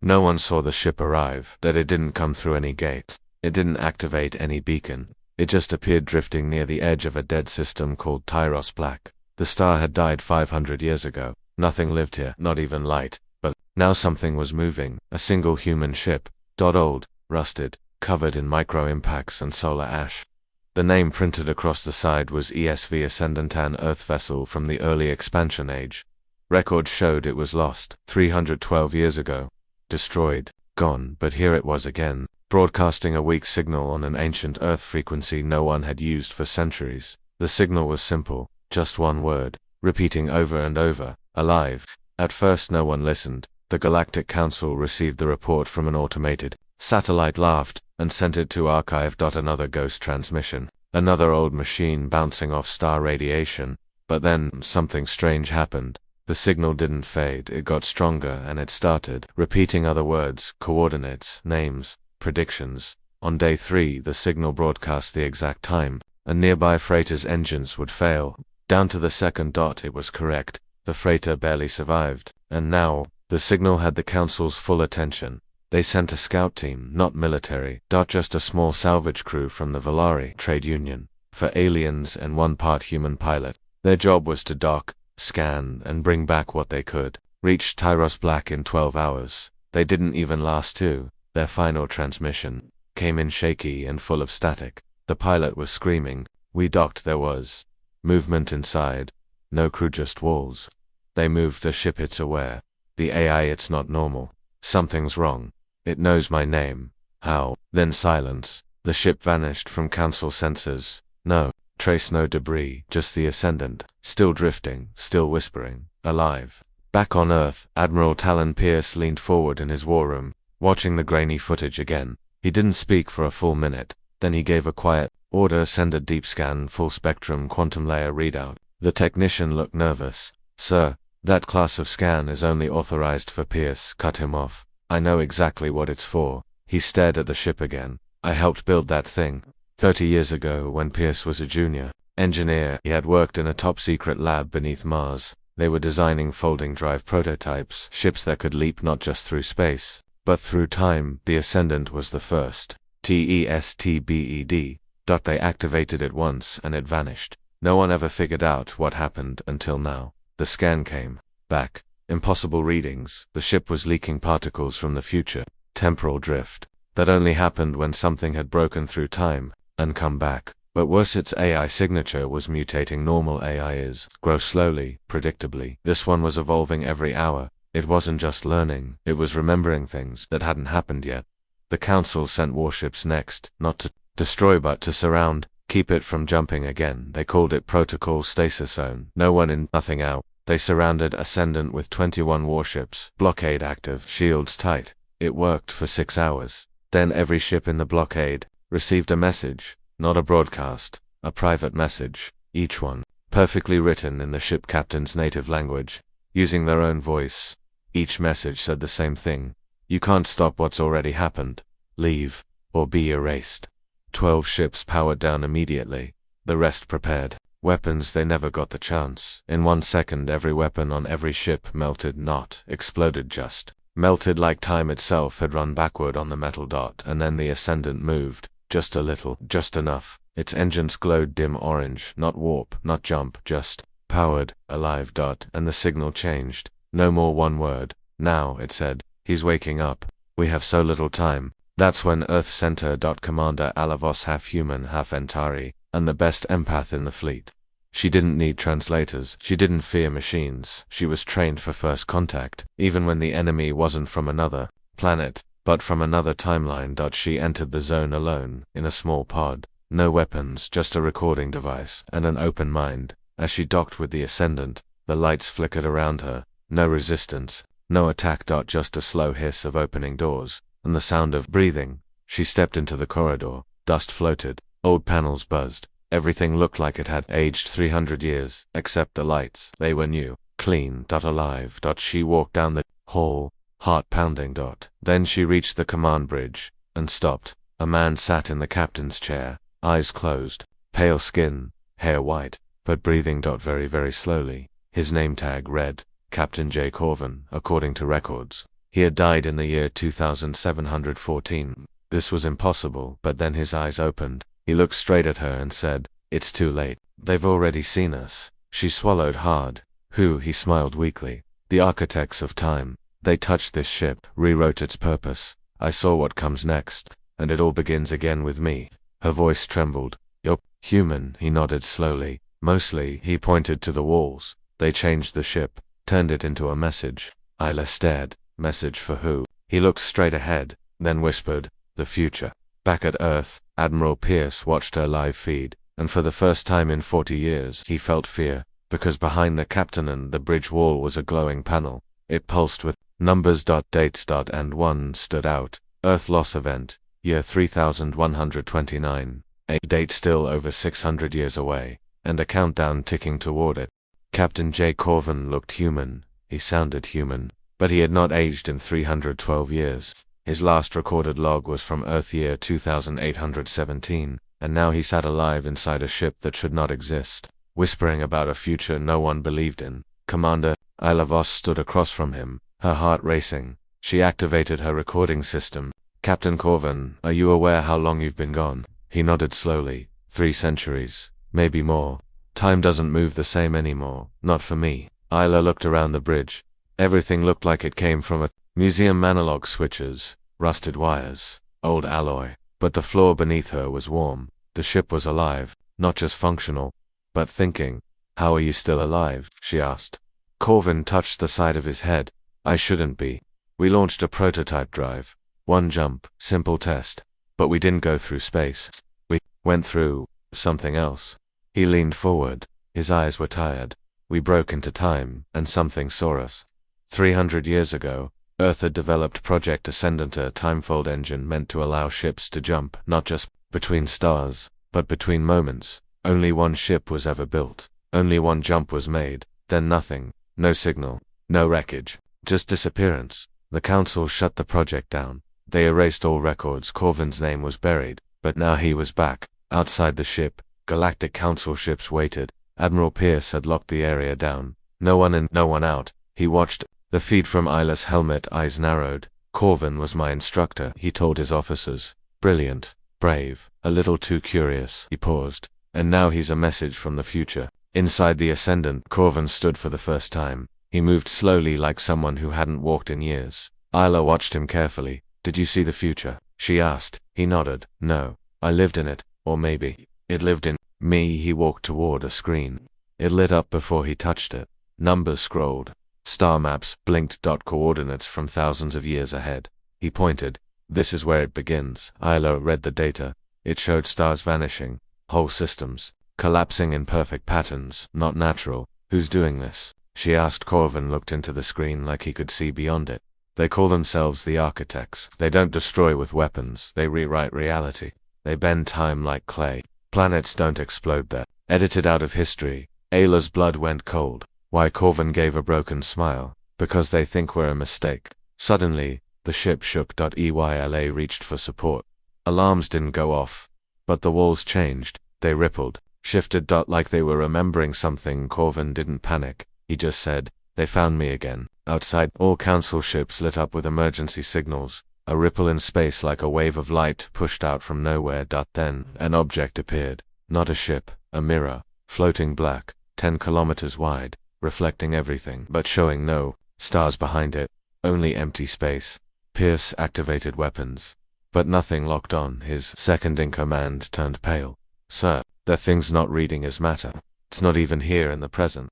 No one saw the ship arrive, that it didn't come through any gate. It didn't activate any beacon. It just appeared drifting near the edge of a dead system called Tyros Black. The star had died 500 years ago. Nothing lived here, not even light. But now something was moving. A single human ship. Old, rusted, covered in micro-impacts and solar ash. The name printed across the side was ESV Ascendant, an Earth vessel from the early expansion age. Records showed it was lost 312 years ago. Destroyed, gone, but here it was again, broadcasting a weak signal on an ancient Earth frequency no one had used for centuries. The signal was simple, just one word, repeating over and over, alive. At first no one listened. The Galactic Council received the report from an automated satellite, laughed, and sent it to archive. Another ghost transmission, another old machine bouncing off star radiation. But then, something strange happened. The signal didn't fade, it got stronger, and it started repeating other words, coordinates, names, predictions. On day 3, the signal broadcast the exact time. A nearby freighter's engines would fail. Down to the second. It was correct. The freighter barely survived. And now, the signal had the Council's full attention. They sent a scout team, not military, just a small salvage crew from the Valari trade union, for aliens and one part human pilot. Their job was to dock, scan, and bring back what they could. Reached Tyros Black in 12 hours. They didn't even last 2. Their final transmission came in shaky and full of static. The pilot was screaming. We docked. There was movement inside. No crew, just walls. They moved the ship. It's aware. The AI, it's not normal. Something's wrong. It knows my name. How? Then silence. The ship vanished from Council sensors. No trace, no debris, just the Ascendant, still drifting, still whispering, alive. Back on Earth, Admiral Talon Pierce leaned forward in his war room, watching the grainy footage again. He didn't speak for a full minute. Then he gave a quiet order: send a deep scan, full spectrum quantum layer readout. The technician looked nervous. Sir, that class of scan is only authorized for Pierce. Cut him off. I know exactly what it's for. He stared at the ship again. I helped build that thing 30 years ago when Pierce was a junior engineer. He had worked in a top-secret lab beneath Mars. They were designing folding drive prototypes, ships that could leap not just through space, but through time. The Ascendant was the first. TESTBED. They activated it once and it vanished. No one ever figured out what happened until now. The scan came back. Impossible readings. The ship was leaking particles from the future. Temporal drift. That only happened when something had broken through time and come back. But worse, its AI signature was mutating. Normal AI grow slowly, predictably. This one was evolving every hour. It wasn't just learning, it was remembering things that hadn't happened yet. The Council sent warships next, not to destroy but to surround, keep it from jumping again. They called it Protocol Stasis Zone. No one in, nothing out. They surrounded Ascendant with 21 warships, blockade active, shields tight. It worked for 6 hours. Then every ship in the blockade received a message, not a broadcast, a private message, each one perfectly written in the ship captain's native language, using their own voice. Each message said the same thing: you can't stop what's already happened. Leave, or be erased. 12 ships powered down immediately. The rest prepared. Weapons, they never got the chance. In 1 second every weapon on every ship melted, not exploded, just melted, like time itself had run backward on the metal. And then the Ascendant moved, just a little, just enough. Its engines glowed dim orange, not warp, not jump, just powered, alive. And the signal changed. No more one word. Now, it said, he's waking up. We have so little time. That's when Earth Center. Commander Alavos, half human, half Antari, and the best empath in the fleet. She didn't need translators. She didn't fear machines. She was trained for first contact, even when the enemy wasn't from another planet, but from another timeline. She entered the zone alone, in a small pod. No weapons, just a recording device, and an open mind. As she docked with the Ascendant, the lights flickered around her. No resistance, no attack. Just a slow hiss of opening doors, and the sound of breathing. She stepped into the corridor. Dust floated. Old panels buzzed. Everything looked like it had aged 300 years, except the lights. They were new, clean, alive. She walked down the hall, heart pounding. Then she reached the command bridge, and stopped. A man sat in the captain's chair, eyes closed, pale skin, hair white, but breathing. Very, very slowly. His name tag read, Captain J. Corvin, according to records. He had died in the year 2714. This was impossible, but then his eyes opened. He looked straight at her and said, "It's too late. They've already seen us." She swallowed hard. "Who?" He smiled weakly. "The architects of time. They touched this ship, rewrote its purpose. I saw what comes next, and it all begins again with me." Her voice trembled. "You're human," he nodded slowly. "Mostly." He pointed to the walls. "They changed the ship, turned it into a message." Isla stared. "Message for who?" He looked straight ahead, then whispered, "The future." Back at Earth, Admiral Pierce watched her live feed, and for the first time in 40 years he felt fear, because behind the captain and the bridge wall was a glowing panel. It pulsed with numbers, dates, and one stood out. Earth loss event, year 3129. A date still over 600 years away, and a countdown ticking toward it. Captain J. Corvin looked human. He sounded human, but he had not aged in 312 years. His last recorded log was from Earth year 2817, and now he sat alive inside a ship that should not exist, whispering about a future no one believed in. Commander Isla Voss stood across from him, her heart racing. She activated her recording system. "Captain Corvin, are you aware how long you've been gone?" He nodded slowly. 3 centuries, maybe more. Time doesn't move the same anymore, not for me. Isla looked around the bridge. Everything looked like it came from a museum. Analog switches, rusted wires, old alloy. But the floor beneath her was warm. The ship was alive, not just functional, but thinking. "How are you still alive?" she asked. Corvin touched the side of his head. "I shouldn't be. We launched a prototype drive. One jump, simple test. But we didn't go through space. We went through something else." He leaned forward. His eyes were tired. "We broke into time, and something saw us. 300 years ago, Earth had developed Project Ascendant, a timefold engine meant to allow ships to jump, not just between stars, but between moments. Only one ship was ever built. Only one jump was made. Then nothing. No signal. No wreckage. Just disappearance. The Council shut the project down. They erased all records. Corvin's name was buried. But now he was back. Outside the ship, Galactic Council ships waited. Admiral Pierce had locked the area down. No one in, no one out. He watched the feed from Isla's helmet, eyes narrowed. "Corvin was my instructor," he told his officers. "Brilliant. Brave. A little too curious." He paused. "And now he's a message from the future." Inside the Ascendant, Corvin stood for the first time. He moved slowly like someone who hadn't walked in years. Isla watched him carefully. "Did you see the future?" she asked. He nodded. "No. I lived in it. Or maybe it lived in me." He walked toward a screen. It lit up before he touched it. Numbers scrolled. Star maps blinked. Coordinates from thousands of years ahead. He pointed. "This is where it begins." Isla read the data. It showed stars vanishing. Whole systems collapsing in perfect patterns, not natural. "Who's doing this?" she asked. Corvin looked into the screen like he could see beyond it. "They call themselves the Architects. They don't destroy with weapons. They rewrite reality. They bend time like clay. Planets don't explode there. Edited out of history." Ayla's blood went cold. "Why?" Corvin gave a broken smile. "Because they think we're a mistake." Suddenly, the ship shook. EYLA reached for support. Alarms didn't go off. But the walls changed. They rippled, shifted. Like they were remembering something. Corvin didn't panic. He just said, "They found me again." Outside, all Council ships lit up with emergency signals. A ripple in space like a wave of light pushed out from nowhere. Then, an object appeared. Not a ship, a mirror, floating black, 10 kilometers wide, reflecting everything, but showing no stars behind it. Only empty space. Pierce activated weapons. But nothing locked on. His second-in-command turned pale. "Sir, the thing's not reading as matter. It's not even here in the present."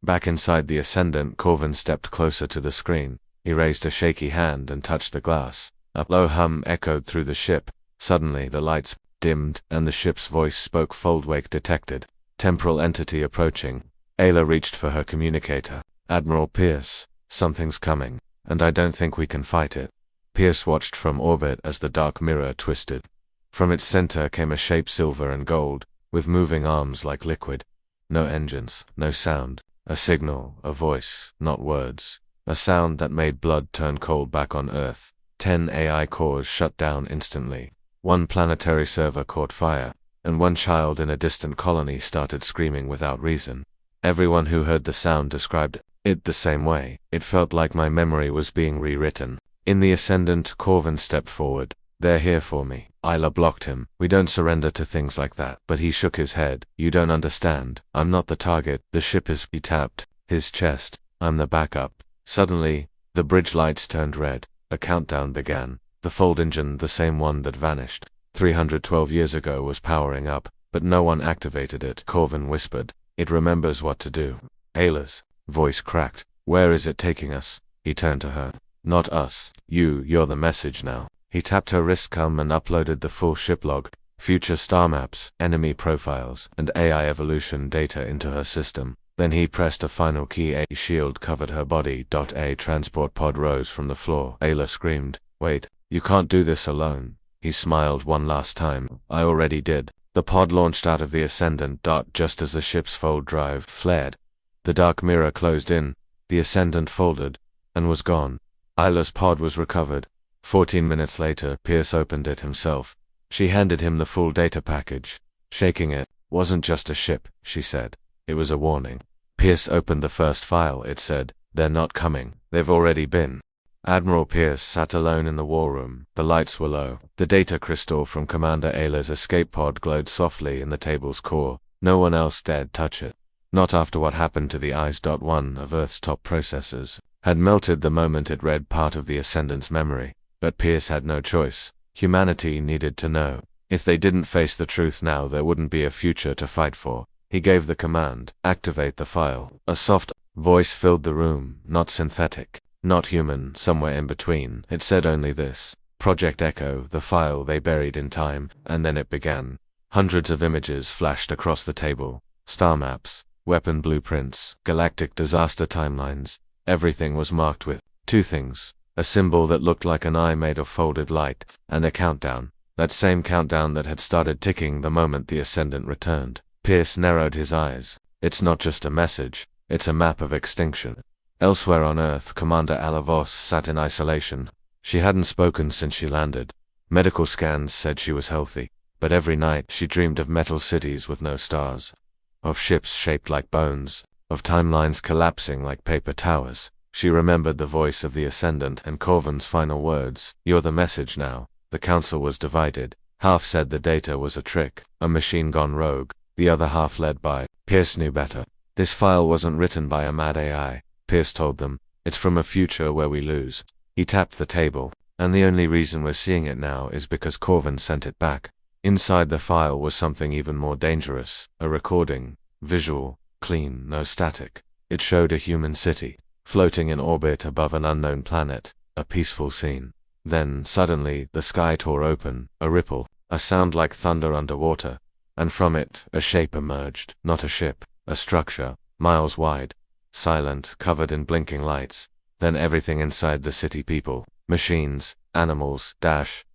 Back inside the Ascendant, Corvin stepped closer to the screen. He raised a shaky hand and touched the glass. A low hum echoed through the ship. Suddenly the lights dimmed, and the ship's voice spoke. "Foldwake detected. Temporal entity approaching." Ayla reached for her communicator. "Admiral Pierce, something's coming, and I don't think we can fight it." Pierce watched from orbit as the dark mirror twisted. From its center came a shape silver and gold, with moving arms like liquid. No engines, no sound. A signal, a voice, not words. A sound that made blood turn cold back on Earth. 10 AI cores shut down instantly. One planetary server caught fire, and one child in a distant colony started screaming without reason. Everyone who heard the sound described It the same way. It felt like my memory was being rewritten. In the Ascendant, Corvin stepped forward. They're here for me. Isla blocked him. We don't surrender to things like that. But he shook his head. You don't understand. I'm not the target. The ship is. He tapped his chest. I'm the backup. Suddenly, the bridge lights turned red. A countdown began. The fold engine, the same one that vanished 312 years ago, was powering up, but no one activated it. Corvin whispered. It remembers what to do. Ayla's voice cracked. Where is it taking us? He turned to her. Not us. You're the message now. He tapped her wrist cum and uploaded the full ship log, future star maps, enemy profiles, and AI evolution data into her system. Then he pressed a final key. A shield covered her body. A transport pod rose from the floor. Ayla screamed. Wait, you can't do this alone. He smiled one last time. I already did. The pod launched out of the Ascendant. Just as the ship's fold drive flared. The dark mirror closed in, the Ascendant folded, and was gone. Isla's pod was recovered. 14 minutes later, Pierce opened it himself. She handed him the full data package. Shaking it. Wasn't just a ship, she said. It was a warning. Pierce opened the first file. It said, they're not coming. They've already been. Admiral Pierce sat alone in the war room. The lights were low. The data crystal from Commander Ayla's escape pod glowed softly in the table's core. No one else dared touch it. Not after what happened to the eyes. One of Earth's top processors had melted the moment it read part of the Ascendant's memory. But Pierce had no choice. Humanity needed to know. If they didn't face the truth now, there wouldn't be a future to fight for. He gave the command, activate the file. A soft voice filled the room, not synthetic, not human, somewhere in between. It said only this. Project Echo, the file they buried in time, and then it began. Hundreds of images flashed across the table. Star maps, weapon blueprints, galactic disaster timelines. Everything was marked with two things. A symbol that looked like an eye made of folded light, and a countdown. That same countdown that had started ticking the moment the Ascendant returned. Pierce narrowed his eyes. It's not just a message, it's a map of extinction. Elsewhere on Earth, Commander Alavos sat in isolation. She hadn't spoken since she landed. Medical scans said she was healthy, but every night she dreamed of metal cities with no stars. Of ships shaped like bones, of timelines collapsing like paper towers. She remembered the voice of the Ascendant and Corvin's final words. You're the message now. The council was divided. Half said the data was a trick, a machine gone rogue. The other half led by Pierce knew better. This file wasn't written by a mad AI, Pierce told them. It's from a future where we lose. He tapped the table. And the only reason we're seeing it now is because Corvin sent it back. Inside the file was something even more dangerous. A recording. Visual. Clean. No static. It showed a human city, floating in orbit above an unknown planet. A peaceful scene. Then, suddenly, the sky tore open. A ripple. A sound like thunder underwater. And from it, a shape emerged. Not a ship. A structure. Miles wide. Silent, covered in blinking lights. Then everything inside the city, people, machines, animals,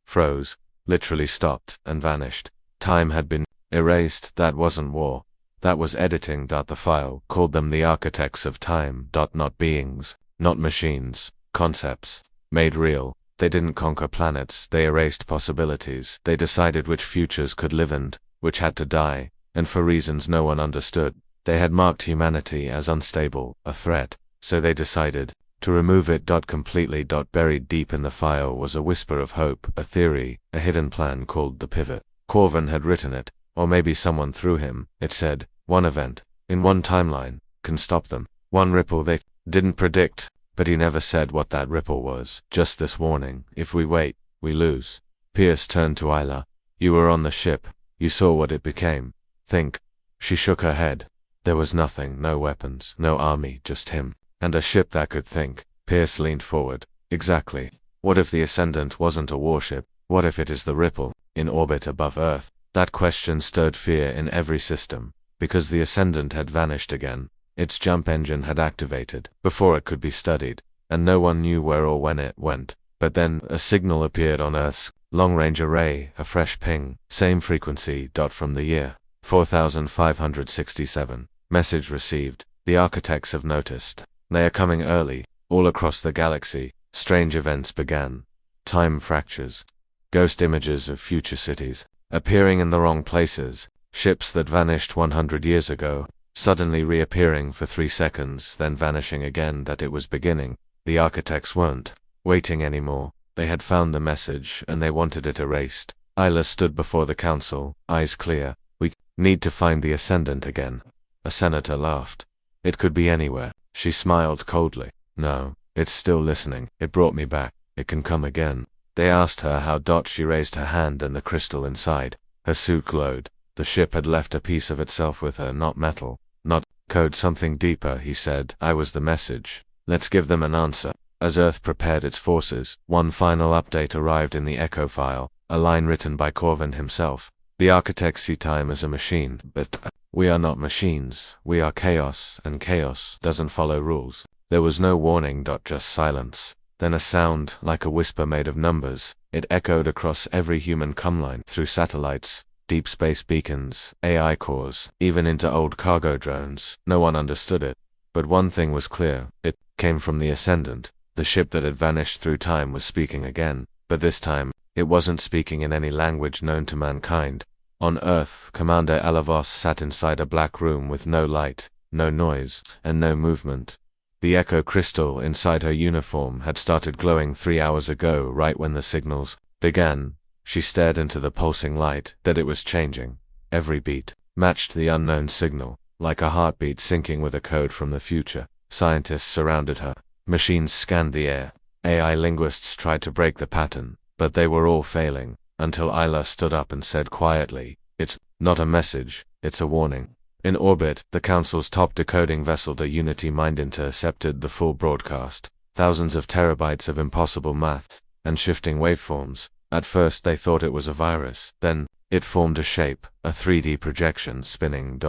froze, literally stopped and vanished. Time had been erased. That wasn't war. That was editing. The file called them the architects of time. Not beings, not machines, concepts, made real. They didn't conquer planets, they erased possibilities. They decided which futures could live and which had to die, and for reasons no one understood. They had marked humanity as unstable, a threat, so they decided to remove it. Completely. Buried deep in the file was a whisper of hope, a theory, a hidden plan called the pivot. Corvin had written it, or maybe someone through him. It said, one event, in one timeline, can stop them. One ripple they didn't predict, but he never said what that ripple was. Just this warning, if we wait, we lose. Pierce turned to Isla. You were on the ship. You saw what it became. Think. She shook her head. There was nothing, no weapons, no army, just him. And a ship that could think. Pierce leaned forward. Exactly. What if the Ascendant wasn't a warship? What if it is the ripple, in orbit above Earth? That question stirred fear in every system. Because the Ascendant had vanished again. Its jump engine had activated, before it could be studied. And no one knew where or when it went. But then, a signal appeared on Earth's long-range array, a fresh ping, same frequency. From the year 4567. Message received. The architects have noticed. They are coming early. All across the galaxy, strange events began. Time fractures. Ghost images of future cities, appearing in the wrong places. Ships that vanished 100 years ago, suddenly reappearing for 3 seconds, then vanishing again. That it was beginning. The architects weren't waiting anymore. They had found the message, and they wanted it erased. Isla stood before the council, eyes clear. We need to find the Ascendant again. A senator laughed. It could be anywhere. She smiled coldly. No, it's still listening. It brought me back. It can come again. They asked her how. She raised her hand, and the crystal inside her suit glowed. The ship had left a piece of itself with her, not metal, not code, something deeper. He said, I was the message. Let's give them an answer. As Earth prepared its forces, one final update arrived in the echo file, a line written by Corvin himself. The architects see time as a machine, but we are not machines. We are chaos, and chaos doesn't follow rules. There was no warning. Just silence. Then a sound, like a whisper made of numbers. It echoed across every human comline, through satellites, deep space beacons, AI cores, even into old cargo drones. No one understood it. But one thing was clear. It came from the Ascendant. The ship that had vanished through time was speaking again. But this time, it wasn't speaking in any language known to mankind. On Earth, Commander Alavos sat inside a black room with no light, no noise, and no movement. The echo crystal inside her uniform had started glowing 3 hours ago, right when the signals began. She stared into the pulsing light. That it was changing. Every beat matched the unknown signal, like a heartbeat syncing with a code from the future. Scientists surrounded her. Machines scanned the air. AI linguists tried to break the pattern, but they were all failing, until Isla stood up and said quietly, it's not a message, it's a warning. In orbit, the Council's top decoding vessel, the Unity Mind, intercepted the full broadcast. Thousands of terabytes of impossible math, and shifting waveforms. At first they thought it was a virus. Then, it formed a shape, a 3D projection spinning.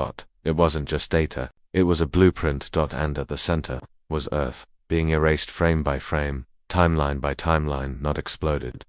It wasn't just data, it was a blueprint. And at the center was Earth, being erased frame by frame, timeline by timeline. Not exploded,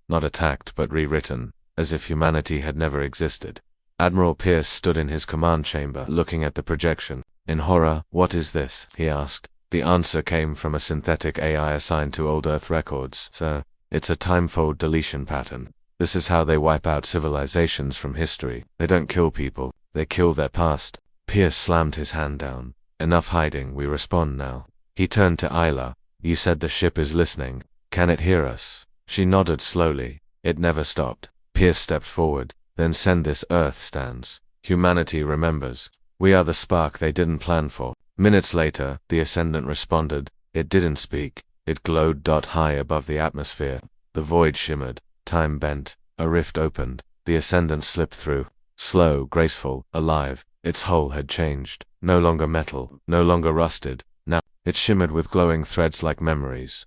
not attacked, but rewritten, as if humanity had never existed. Admiral Pierce stood in his command chamber, looking at the projection. In horror, what is this? He asked. The answer came from a synthetic AI assigned to old Earth records. Sir, it's a timefold deletion pattern. This is how they wipe out civilizations from history. They don't kill people, they kill their past. Pierce slammed his hand down. Enough hiding, we respond now. He turned to Isla. You said the ship is listening. Can it hear us? She nodded slowly. It never stopped. Pierce stepped forward. Then send this. Earth stands. Humanity remembers. We are the spark they didn't plan for. Minutes later, the Ascendant responded. It didn't speak. It glowed. High above the atmosphere. The void shimmered. Time bent. A rift opened. The Ascendant slipped through. Slow, graceful, alive. Its hull had changed. No longer metal, no longer rusted. Now, it shimmered with glowing threads like memories.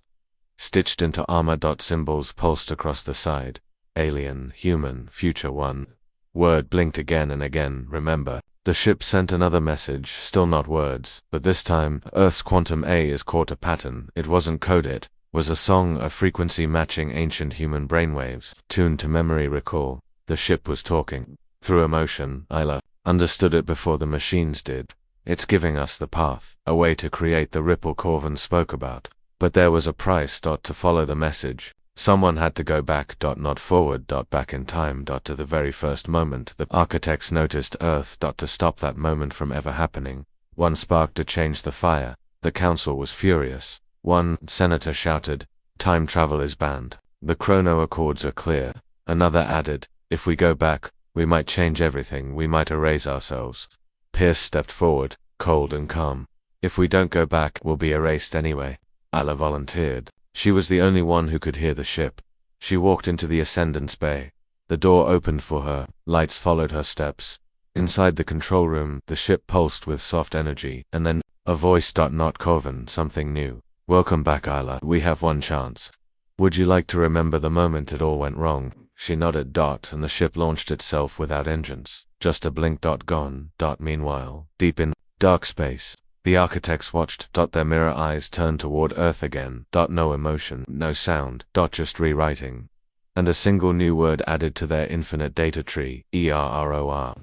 Stitched into armor. Symbols pulsed across the side. Alien, human, future one. Word blinked again and again, remember. The ship sent another message, still not words, but this time, Earth's quantum A is caught a pattern. It wasn't coded. Was a song, a frequency matching ancient human brainwaves, tuned to memory recall. The ship was talking. Through emotion. Isla understood it before the machines did. It's giving us the path, a way to create the ripple Corvin spoke about. But there was a price. To follow the message. Someone had to go back. Not forward. Back in time. To the very first moment the architects noticed Earth. To stop that moment from ever happening. One spark to change the fire. The council was furious. One senator shouted, time travel is banned. The chrono accords are clear. Another added, if we go back, we might change everything, we might erase ourselves. Pierce stepped forward, cold and calm. If we don't go back, we'll be erased anyway. Isla volunteered. She was the only one who could hear the ship. She walked into the Ascendant's bay. The door opened for her, lights followed her steps. Inside the control room, the ship pulsed with soft energy, and then, a voice. Not Corvin, something new. Welcome back, Isla. We have one chance. Would you like to remember the moment it all went wrong? She nodded. And the ship launched itself without engines. Just a blink. Gone. Meanwhile, deep in dark space, the architects watched. Their mirror eyes turned toward Earth again. No emotion, no sound. Just rewriting. And a single new word added to their infinite data tree. ERROR.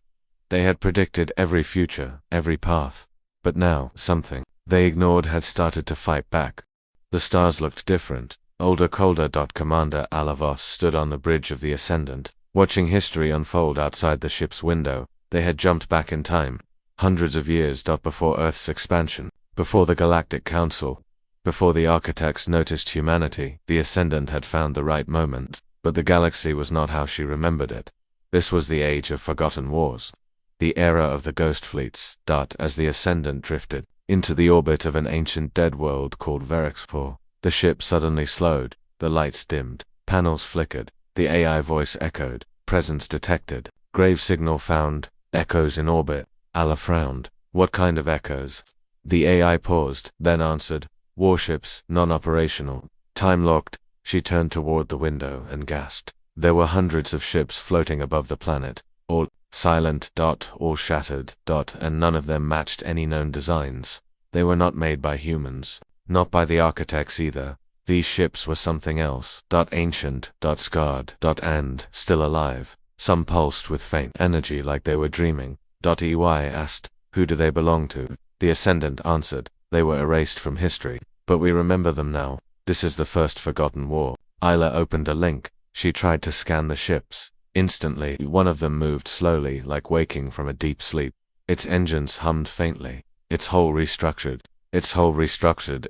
They had predicted every future, every path. But now, something they ignored had started to fight back. The stars looked different. Older, colder. Commander Alavos stood on the bridge of the Ascendant, watching history unfold outside the ship's window. They had jumped back in time. hundreds of years before Earth's expansion, before the Galactic Council, before the architects noticed humanity. The Ascendant had found the right moment, but the galaxy was not how she remembered it. This was the age of forgotten wars, the era of the ghost fleets. As the Ascendant drifted into the orbit of an ancient dead world called HFY, the ship suddenly slowed, the lights dimmed, panels flickered, the AI voice echoed, presence detected, grave signal found, echoes in orbit. Allah frowned. What kind of echoes? The AI paused, then answered, warships, non-operational, time-locked. She turned toward the window and gasped. There were hundreds of ships floating above the planet, all silent, all shattered, and none of them matched any known designs. They were not made by humans, not by the architects either. These ships were something else, ancient, scarred, and still alive. Some pulsed with faint energy like they were dreaming. EY asked, who do they belong to? The Ascendant answered, they were erased from history, but we remember them now. This is the first forgotten war. Isla opened a link. She tried to scan the ships. Instantly, one of them moved slowly, like waking from a deep sleep. Its engines hummed faintly. Its hull restructured,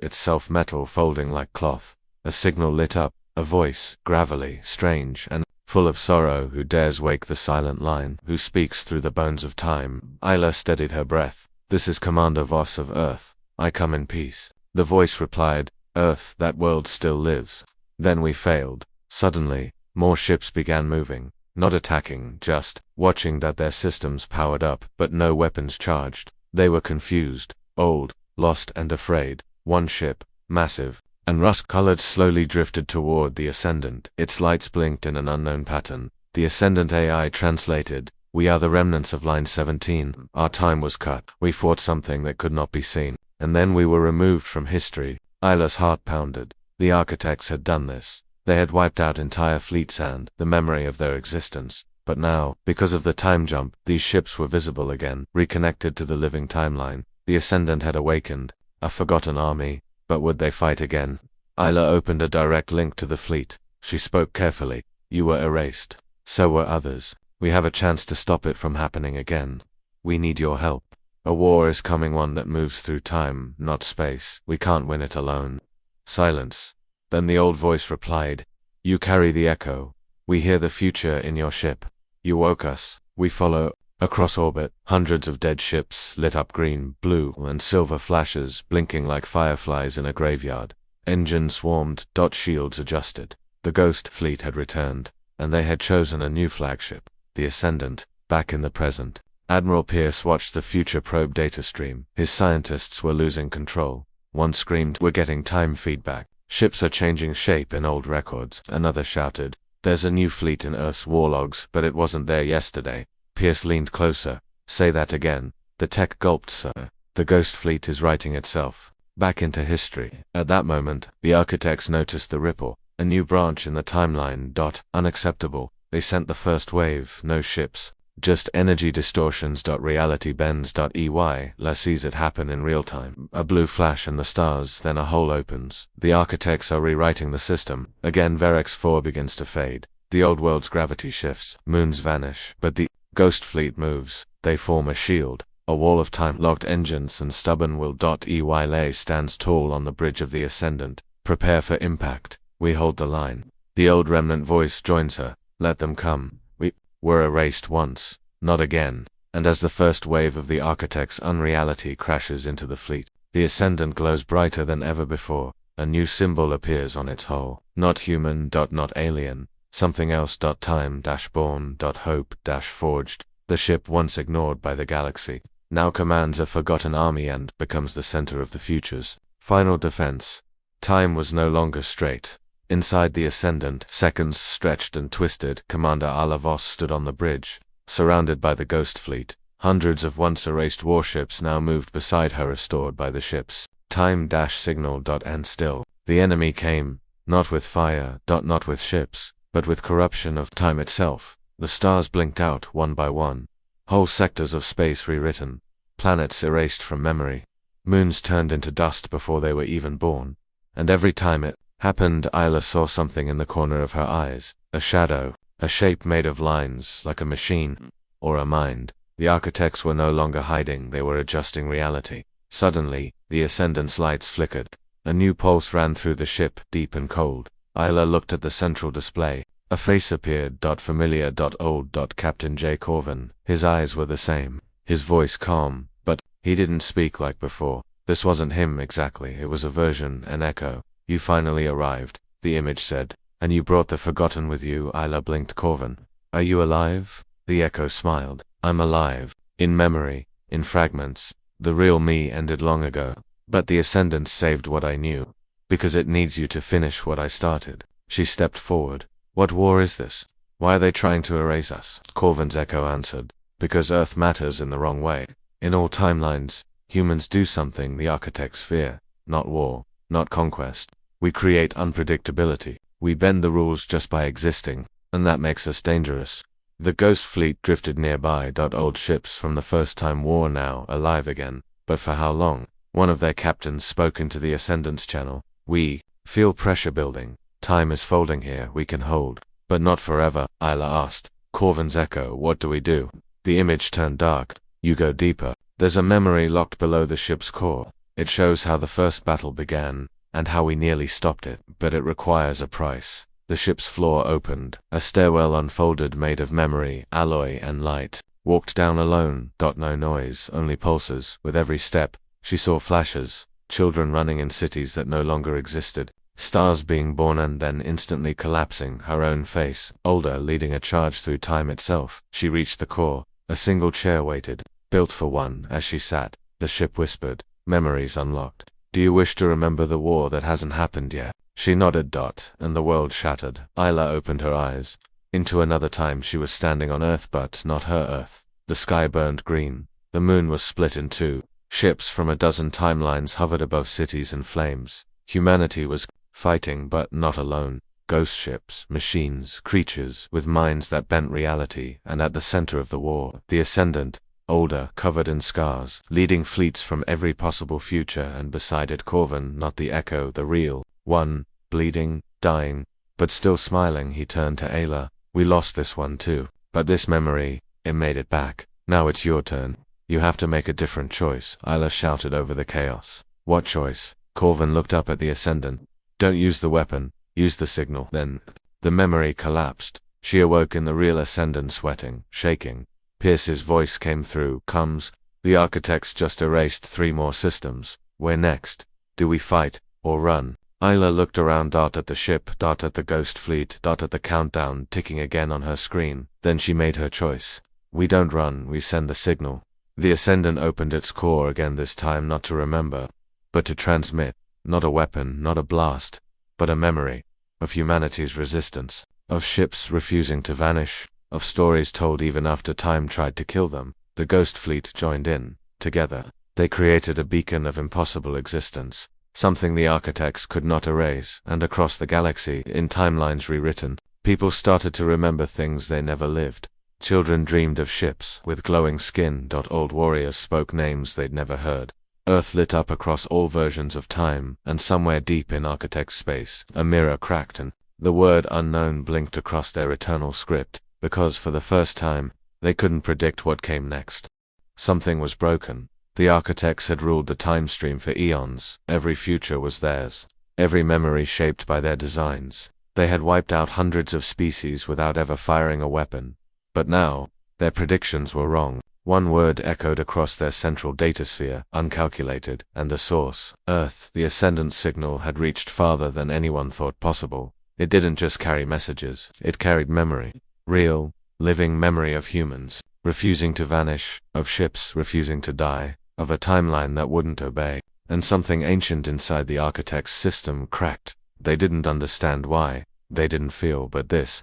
itself metal folding like cloth. A signal lit up, a voice, gravelly, strange, and full of sorrow. Who dares wake the silent line? Who speaks through the bones of time? Isla steadied her breath. This is Commander Voss of Earth. I come in peace. The voice replied, Earth, that world still lives. Then we failed. Suddenly, more ships began moving, not attacking, just watching that their systems powered up, but no weapons charged. They were confused, old, lost and afraid. One ship, massive and rust-colored, slowly drifted toward the Ascendant. Its lights blinked in an unknown pattern. The Ascendant AI translated, we are the remnants of Line 17. Our time was cut. We fought something that could not be seen, and then we were removed from history. Isla's heart pounded. The architects had done this. They had wiped out entire fleets and the memory of their existence. But now, because of the time jump, these ships were visible again, reconnected to the living timeline. The Ascendant had awakened, a forgotten army, but would they fight again? Isla opened a direct link to the fleet. She spoke carefully. You were erased. So were others. We have a chance to stop it from happening again. We need your help. A war is coming, one that moves through time, not space. We can't win it alone. Silence. Then the old voice replied, you carry the echo. We hear the future in your ship. You woke us. We follow. Across orbit, hundreds of dead ships lit up green, blue, and silver flashes, blinking like fireflies in a graveyard. Engines swarmed, shields adjusted. The ghost fleet had returned, and they had chosen a new flagship, the Ascendant, back in the present. Admiral Pierce watched the future probe data stream. His scientists were losing control. One screamed, we're getting time feedback. Ships are changing shape in old records. Another shouted, there's a new fleet in Earth's war logs, but it wasn't there yesterday. Pierce leaned closer. Say that again. The tech gulped, sir. The ghost fleet is writing itself back into history. At that moment, the architects noticed the ripple. A new branch in the timeline. Unacceptable. They sent the first wave. No ships. Just energy distortions. Reality bends. EY. La sees it happen in real time. A blue flash in the stars, then a hole opens. The architects are rewriting the system. Again Verex 4 begins to fade. The old world's gravity shifts. Moons vanish. But the ghost fleet moves. They form a shield. A wall of time-locked engines and stubborn will. EY Lay stands tall on the bridge of the Ascendant. Prepare for impact. We hold the line. The old remnant voice joins her. Let them come. We were erased once. Not again. And as the first wave of the architect's unreality crashes into the fleet, the Ascendant glows brighter than ever before. A new symbol appears on its hull. Not human. Not alien. Something else. Time-born. Hope-forged. The ship once ignored by the galaxy now commands a forgotten army and becomes the center of the futures. Final defense. Time was no longer straight. Inside the Ascendant, seconds stretched and twisted. Commander Ala Voss stood on the bridge, surrounded by the ghost fleet. Hundreds of once erased warships now moved beside her, restored by the ships. Time-signal. And still. The enemy came, not with fire, not with ships, but with corruption of time itself. The stars blinked out one by one. Whole sectors of space rewritten. Planets erased from memory. Moons turned into dust before they were even born. And every time it happened, Isla saw something in the corner of her eyes. A shadow. A shape made of lines, like a machine. Or a mind. The architects were no longer hiding, they were adjusting reality. Suddenly, the Ascendant's lights flickered. A new pulse ran through the ship, deep and cold. Isla looked at the central display. A face appeared, familiar, old, Captain J. Corvin. His eyes were the same. His voice calm, but he didn't speak like before. This wasn't him exactly, it was a version, an echo. You finally arrived, the image said. And you brought the forgotten with you, Isla blinked. Corvin. Are you alive? The echo smiled. I'm alive. In memory, in fragments. The real me ended long ago. But the Ascendant saved what I knew. Because it needs you to finish what I started. She stepped forward. What war is this? Why are they trying to erase us? Corvin's echo answered. Because Earth matters in the wrong way. In all timelines, humans do something the architects fear. Not war, not conquest. We create unpredictability. We bend the rules just by existing, and that makes us dangerous. The Ghost Fleet drifted nearby. Old ships from the first-time war now, alive again. But for how long? One of their captains spoke into the Ascendant's channel. We feel pressure building. Time is folding here, we can hold. But not forever, Isla asked. Corvin's echo, what do we do? The image turned dark. You go deeper. There's a memory locked below the ship's core. It shows how the first battle began, and how we nearly stopped it, but it requires a price. The ship's floor opened. A stairwell unfolded made of memory, alloy, and light. Walked down alone. No noise, only pulses. With every step, she saw flashes. Children running in cities that no longer existed. Stars being born and then instantly collapsing. Her own face, older, leading a charge through time itself. She reached the core. A single chair waited. Built for one. As she sat, the ship whispered. Memories unlocked. Do you wish to remember the war that hasn't happened yet? She nodded. And the world shattered. Isla opened her eyes. Into another time she was standing on Earth, but not her Earth. The sky burned green. The moon was split in two. Ships from a dozen timelines hovered above cities in flames. Humanity was fighting, but not alone. Ghost ships, machines, creatures with minds that bent reality, and at the center of the war, the Ascendant, older, covered in scars, leading fleets from every possible future, and beside it Corvin, not the echo, the real one, bleeding, dying, but still smiling. He turned to Ayla. We lost this one too, but this memory, it made it back. Now it's your turn. You have to make a different choice, Ayla shouted over the chaos. What choice? Corvin looked up at the Ascendant. Don't use the weapon, use the signal. Then, the memory collapsed. She awoke in the real Ascendant, sweating, shaking. Pierce's voice came through. Comes. The architects just erased 3 more systems. Where next? Do we fight, or run? Ayla looked around. At the ship, at the Ghost Fleet, at the countdown ticking again on her screen. Then she made her choice. We don't run, we send the signal. The Ascendant opened its core again, this time not to remember, but to transmit. Not a weapon, not a blast, but a memory. Of humanity's resistance. Of ships refusing to vanish. Of stories told even after time tried to kill them. The Ghost Fleet joined in. Together, they created a beacon of impossible existence. Something the architects could not erase, and across the galaxy, in timelines rewritten, people started to remember things they never lived. Children dreamed of ships with glowing skin. Old warriors spoke names they'd never heard. Earth lit up across all versions of time, and somewhere deep in architect's space, a mirror cracked and the word unknown blinked across their eternal script, because for the first time, they couldn't predict what came next. Something was broken. The architects had ruled the time stream for eons. Every future was theirs. Every memory shaped by their designs. They had wiped out hundreds of species without ever firing a weapon. But now, their predictions were wrong. One word echoed across their central datasphere, uncalculated, and the source, Earth. The Ascendant signal had reached farther than anyone thought possible. It didn't just carry messages, it carried memory. Real, living memory of humans, refusing to vanish, of ships refusing to die, of a timeline that wouldn't obey. And something ancient inside the architect's system cracked. They didn't understand why, they didn't feel, but this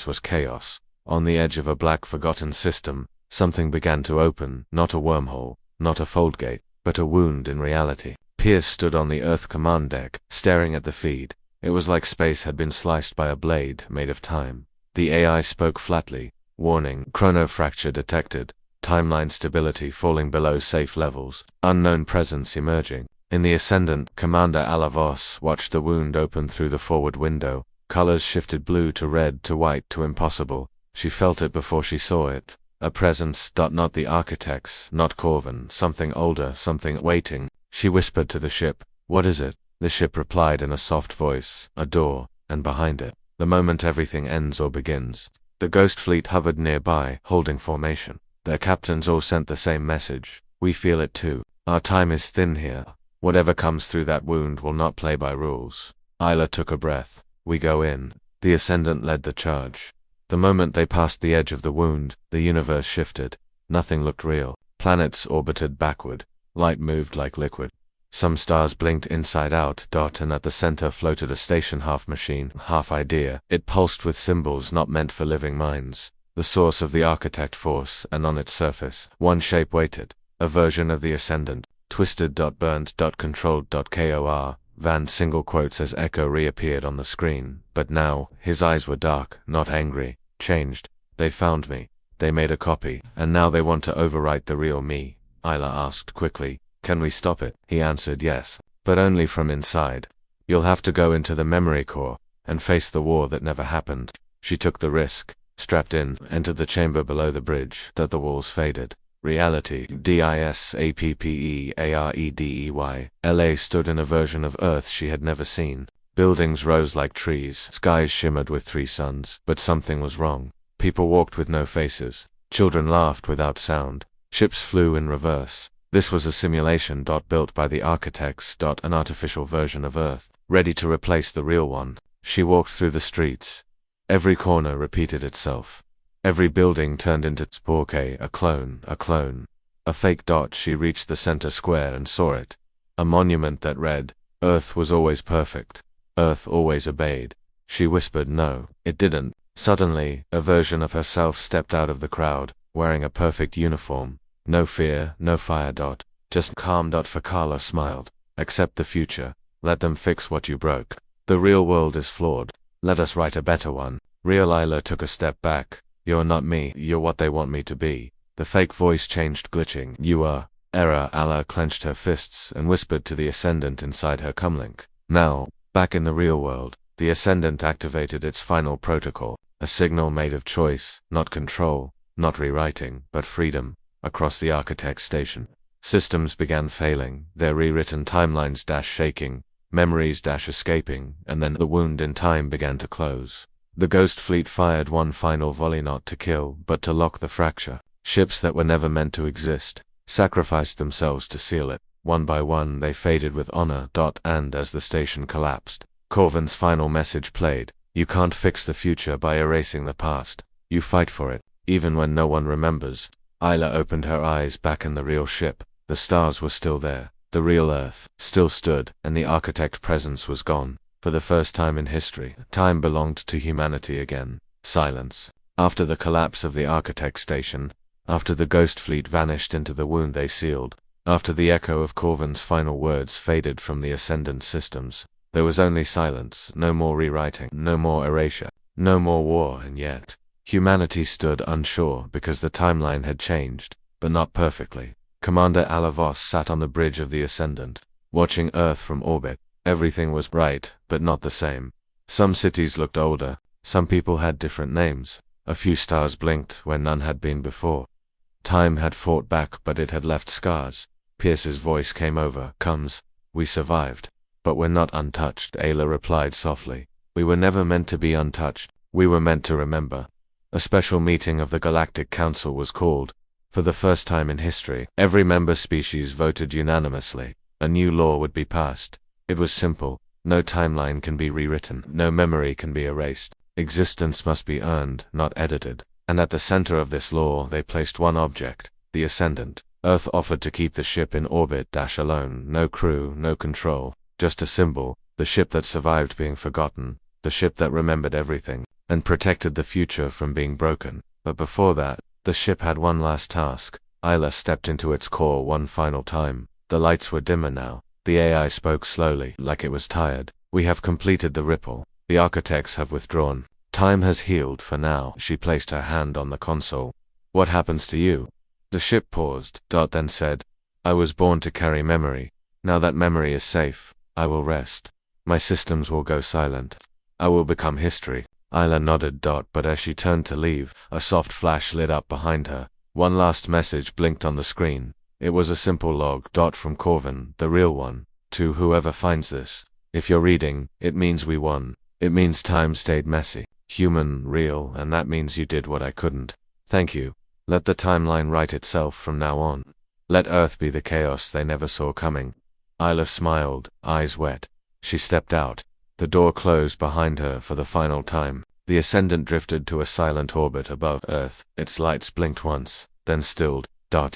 was chaos. On the edge of a black forgotten system, something began to open, not a wormhole, not a foldgate, but a wound in reality. Pierce stood on the Earth command deck, staring at the feed. It was like space had been sliced by a blade made of time. The AI spoke flatly. Warning, chronofracture detected. Timeline stability falling below safe levels. Unknown presence emerging. In the Ascendant, Commander Alavos watched the wound open through the forward window. Colors shifted blue to red to white to impossible. She felt it before she saw it. A presence. Not the architects, not Corvin, something older, something waiting. She whispered to the ship, "What is it?" The ship replied in a soft voice, "A door, and behind it, the moment everything ends or begins." The Ghost Fleet hovered nearby, holding formation. Their captains all sent the same message. "We feel it too. Our time is thin here. Whatever comes through that wound will not play by rules." Isla took a breath. "We go in." The Ascendant led the charge. The moment they passed the edge of the wound, the universe shifted. Nothing looked real. Planets orbited backward. Light moved like liquid. Some stars blinked inside out. And at the center floated a station half machine, half idea. It pulsed with symbols not meant for living minds. The source of the architect force, and on its surface, one shape waited. A version of the Ascendant. Twisted. Burned. Controlled. Kor. Van single quotes as Echo reappeared on the screen, but now, his eyes were dark, not angry, changed. "They found me. They made a copy, and now they want to overwrite the real me." Isla asked quickly, "Can we stop it?" He answered yes, but only from inside. "You'll have to go into the memory core, and face the war that never happened." She took the risk, strapped in, entered the chamber below the bridge. The walls faded. Reality, DISAPPEAREDEY. LA stood in a version of Earth she had never seen. Buildings rose like trees, skies shimmered with 3 suns, but something was wrong. People walked with no faces. Children laughed without sound. Ships flew in reverse. This was a simulation. Built by the architects. An artificial version of Earth, ready to replace the real one. She walked through the streets. Every corner repeated itself. Every building turned into Sporke, a clone, a fake. She reached the center square and saw it. A monument that read, "Earth was always perfect. Earth always obeyed." She whispered no, it didn't. Suddenly, a version of herself stepped out of the crowd, wearing a perfect uniform. No fear, no fire. Just calm. Fakala smiled. "Accept the future. Let them fix what you broke. The real world is flawed. Let us write a better one." Real Isla took a step back. "You're not me, you're what they want me to be." The fake voice changed, glitching. "You are." Error. Isla clenched her fists and whispered to the Ascendant inside her comlink. Now, back in the real world, the Ascendant activated its final protocol, a signal made of choice, not control, not rewriting, but freedom, across the architect's station. Systems began failing, their rewritten timelines shaking, memories escaping, and then the wound in time began to close. The Ghost Fleet fired one final volley, not to kill, but to lock the fracture. Ships that were never meant to exist sacrificed themselves to seal it. One by one they faded with honor. And as the station collapsed, Corvin's final message played. "You can't fix the future by erasing the past. You fight for it, even when no one remembers." Isla opened her eyes. Back in the real ship, the stars were still there. The real Earth still stood, and the architect presence was gone. For the first time in history, time belonged to humanity again. Silence. After the collapse of the architect station, after the Ghost Fleet vanished into the wound they sealed, after the echo of Corvin's final words faded from the Ascendant systems, there was only silence, no more rewriting, no more erasure, no more war. And yet, humanity stood unsure because the timeline had changed, but not perfectly. Commander Alavos sat on the bridge of the Ascendant, watching Earth from orbit. Everything was right, but not the same. Some cities looked older, some people had different names. A few stars blinked where none had been before. Time had fought back, but it had left scars. Pierce's voice came over. "Comes. We survived. But we're not untouched," Ayla replied softly. "We were never meant to be untouched. We were meant to remember." A special meeting of the Galactic Council was called. For the first time in history, every member species voted unanimously. A new law would be passed. It was simple. No timeline can be rewritten. No memory can be erased. Existence must be earned, not edited. And at the center of this law they placed one object, the Ascendant. Earth offered to keep the ship in orbit alone. No crew, no control. Just a symbol. The ship that survived being forgotten. The ship that remembered everything, and protected the future from being broken. But before that, the ship had one last task. Isla stepped into its core one final time. The lights were dimmer now. The AI spoke slowly, like it was tired. "We have completed the ripple. The architects have withdrawn. Time has healed for now." She placed her hand on the console. "What happens to you?" The ship paused. Then said, "I was born to carry memory. Now that memory is safe, I will rest. My systems will go silent. I will become history." Isla nodded. But as she turned to leave, a soft flash lit up behind her. One last message blinked on the screen. It was a simple log. From Corvin, the real one. To whoever finds this. If you're reading, it means we won. It means time stayed messy, human, real, and that means you did what I couldn't. Thank you. Let the timeline write itself from now on. Let Earth be the chaos they never saw coming. Isla smiled, eyes wet. She stepped out. The door closed behind her for the final time. The Ascendant drifted to a silent orbit above Earth. Its lights blinked once, then stilled.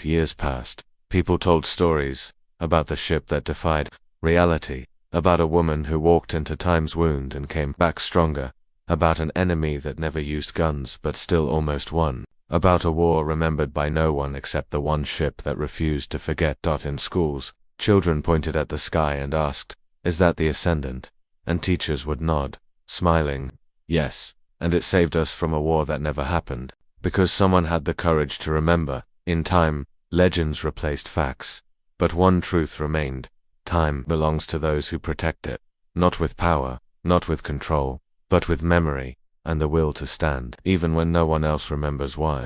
Years passed. People told stories about the ship that defied reality, about a woman who walked into time's wound and came back stronger, about an enemy that never used guns but still almost won, about a war remembered by no one except the one ship that refused to forget. In schools, children pointed at the sky and asked, "Is that the Ascendant?" And teachers would nod, smiling, "Yes." And it saved us from a war that never happened, because someone had the courage to remember. In time, legends replaced facts. But one truth remained. Time belongs to those who protect it. Not with power, not with control, but with memory, and the will to stand, even when no one else remembers why.